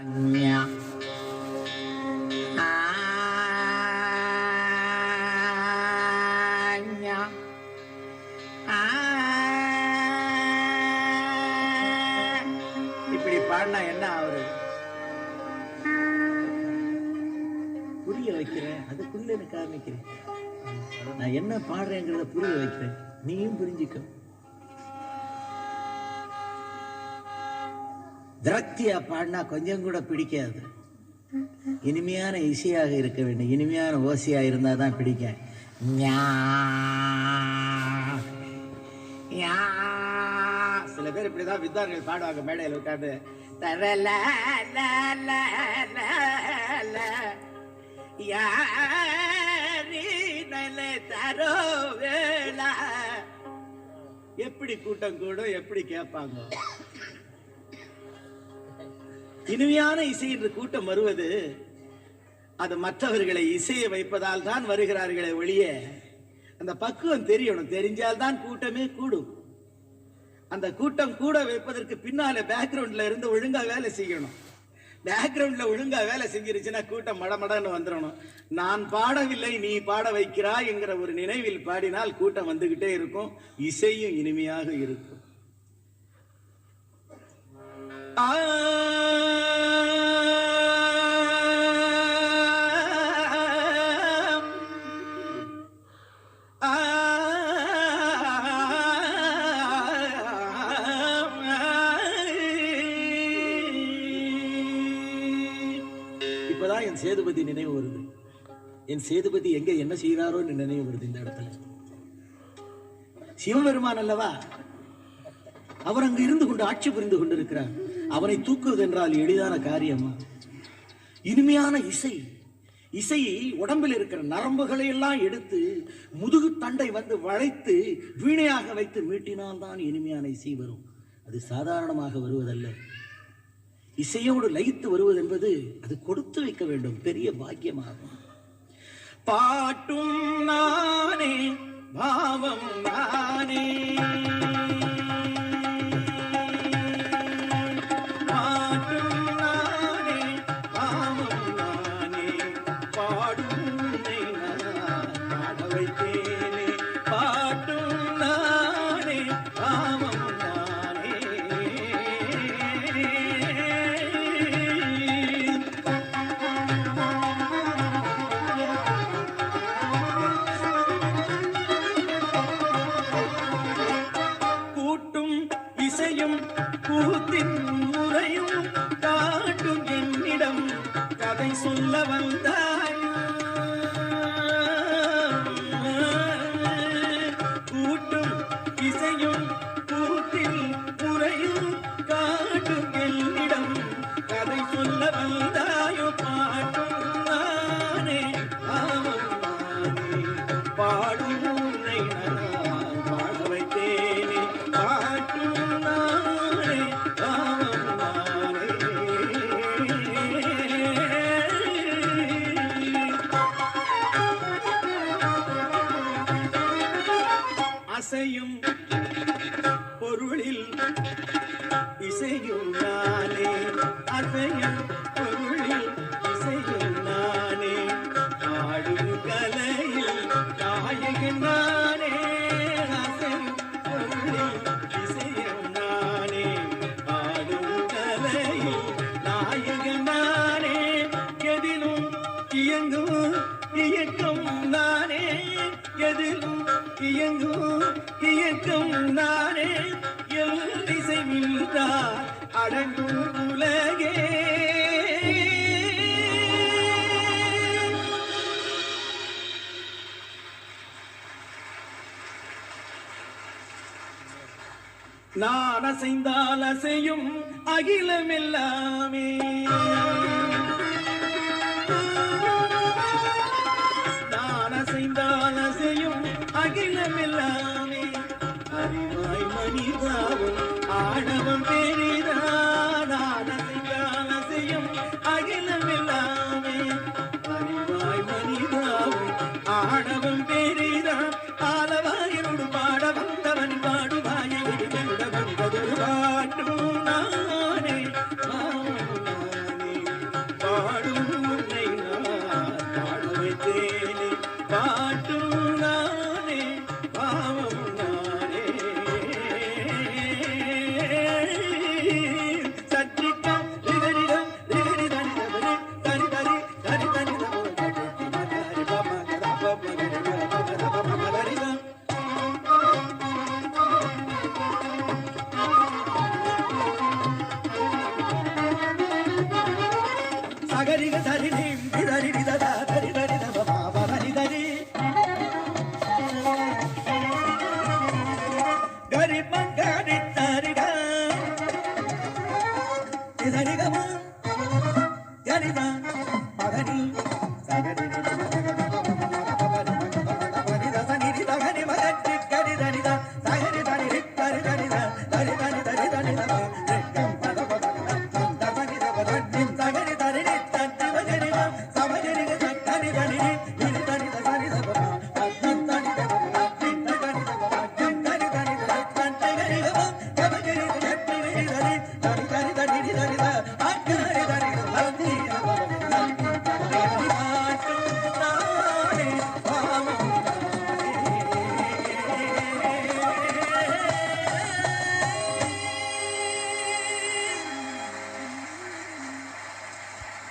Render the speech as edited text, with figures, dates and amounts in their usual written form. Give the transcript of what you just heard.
இப்படி பாடினா என்ன ஆகுது? புரிய வைக்கிறேன், அதுக்குள்ள எனக்கு காமிக்கிறேன். நான் என்ன பாடுறேங்கிறத புரிய வைக்கிறேன், நீயும் புரிஞ்சுக்க. திரக்தியா பாடினா கொஞ்சம் கூட பிடிக்காது. இனிமையான இசையாக இருக்க வேண்டும், இனிமையான ஓசையா இருந்தா தான் பிடிக்கும். சில பேர் இப்படிதான் வித்வான்கள் பாடுவாங்க மேடையில் உட்காந்து. எப்படி கூட்டம் கூடும், எப்படி கேட்பாங்க? இனிமையான இசை என்று கூட்டம் வருவது அது மற்றவர்களை இசையை வைப்பதால் தான் வருகிறார்களே ஒழிய அந்த பக்குவம் தெரியணும். தெரிஞ்சால்தான் கூட்டமே கூடும். அந்த கூட்டம் கூட வைப்பதற்கு பின்னால பேக்ரவுண்ட்ல இருந்து ஒழுங்கா வேலை செய்யணும். பேக்ரவுண்ட்ல ஒழுங்கா வேலை செஞ்சிருச்சுன்னா கூட்டம் மடமடன்னு வந்துடணும். நான் பாடவில்லை, நீ பாட வைக்கிறாய் என்கிற ஒரு நினைவில் பாடினால் கூட்டம் வந்துகிட்டே இருக்கும், இசையும் இனிமையாக இருக்கும். இப்பதான் என் சேதுபதி நினைவு வருது. என் சேதுபதி எங்க என்ன செய்கிறாரோன்னு நினைவு வருது. இந்த இடத்துல சிவபெருமான் அல்லவா, அவர் அங்கு இருந்து கொண்டு ஆட்சி புரிந்து கொண்டிருக்கிறார். அவனை தூக்குவது என்றால் எளிதான காரியமா? இனிமையான இசை, இசையை உடம்பில் இருக்கிற நரம்புகளை எல்லாம் எடுத்து முதுகு தண்டை வந்து வளைத்து வீணையாக வைத்து மீட்டினால் தான் இனிமையான இசை வரும். அது சாதாரணமாக வருவதல்ல. இசையோடு லயித்து வருவது என்பது அது கொடுத்து வைக்க வேண்டும், பெரிய பாக்கியமாகும். பாட்டும் நானே பாவம் நானே, கூத்தின் முறையும் காட்டும் என்னிடம் கதை சொல்ல வந்தாய். கூட்டும் இசையும் கூத்தின் முறையும் காட்டும் என்னிடம் கதை சொல்ல வந்தாயோ. பாட்டும் நானே பாவம் நானே, பாடும் உன்னை நான் பாட வைத்தேனே. பாட்டும் அசையும் பொருளில் இசையும் நானே, அசையும் பொருளில் இசையும் நானே, ஆடும் கலையில் நாயகன் நானே. அசையும் பொருளில் இசையும் நானே, ஆடும் கலையில் நாயகன் நானே. எதிலும் இயங்கும் இயக்கம் நானே, எதிலும் இயங்கும் இயக்கம் நானே. எல் இசை நின்றார் அடங்கும் உலகே. நான் அசைந்தால் அசையும் அகிலம் எல்லாமே, நான் அசைந்தால் அசையும் அகிலம் எல்லாமே. அறிவாய் மனிதாவும் ஆடவம் பெரிதான், நான் அசைந்தால் அசையும் அகிலம் எல்லாமே. அறிவாய் மனிதாவும் ஆடவம் பெரிதான், ஆலவாயனோடு பாட வந்தவன் பாடுவாயை வந்ததொரு பாட்டும் நானே பாவம் சகரிக சரி நிதரி நிததா தரி தரி தப பாப நிதரி கரி மங்கரி தரிக நிதரி கம கரிதா மகரி சகரி